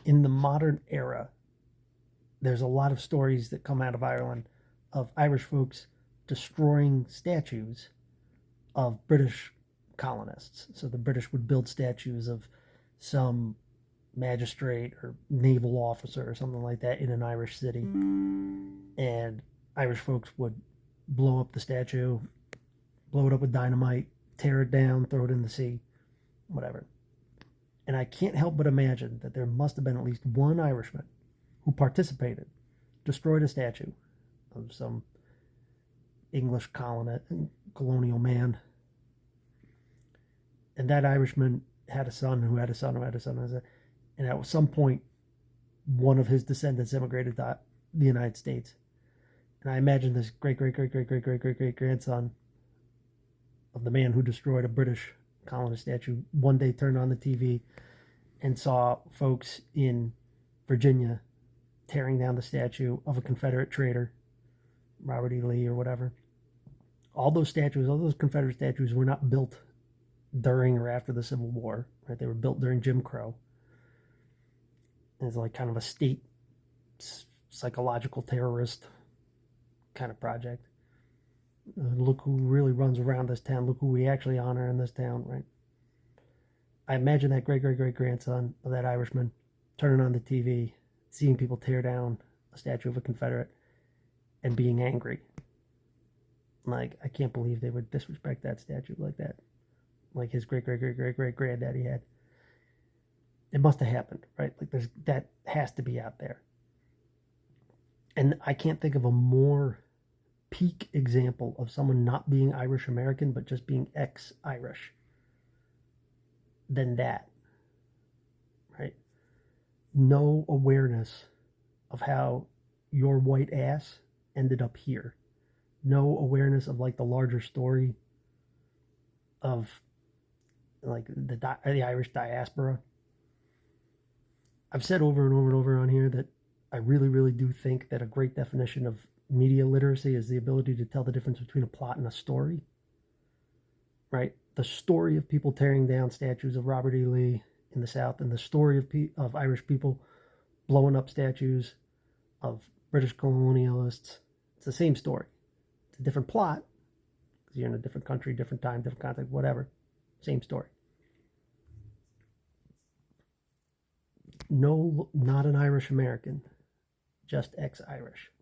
in the modern era, there's a lot of stories that come out of Ireland of Irish folks destroying statues of British colonists. So the British would build statues of some magistrate or naval officer or something like that in an Irish city, and Irish folks would blow up the statue, blow it up with dynamite, tear it down, throw it in the sea, whatever. And I can't help but imagine that there must have been at least one Irishman who participated, destroyed a statue of some English colonial man. And that Irishman had a son who had a son who had a son. And at some point, one of his descendants immigrated to the United States. And I imagine this great, great, great, great, great, great, great, great grandson of the man who destroyed a British colonist statue one day turned on the TV and saw folks in Virginia tearing down the statue of a Confederate traitor, Robert E. Lee or whatever. All those statues, all those Confederate statues were not built during or after the Civil War, right? They were built during Jim Crow. It's like kind of a state psychological terrorist kind of project. Look who really runs around this town. Look who we actually honor in this town, right? I imagine that great, great, great grandson of that Irishman turning on the TV, seeing people tear down a statue of a Confederate and being angry. Like, I can't believe they would disrespect that statue like that. Like his great, great, great, great, great granddaddy had. It must have happened, right? Like, that has to be out there. And I can't think of a more peak example of someone not being Irish American, but just being ex-Irish than that, right? No awareness of how your white ass ended up here. No awareness of like the larger story of like the Irish diaspora. I've said over and over and over on here that I really, really do think that a great definition of media literacy is the ability to tell the difference between a plot and a story, right? The story of people tearing down statues of Robert E. Lee in the South and the story of Irish people blowing up statues of British colonialists. It's the same story. It's a different plot because you're in a different country, different time, different context, whatever. Same story. No, not an Irish American, just ex-Irish.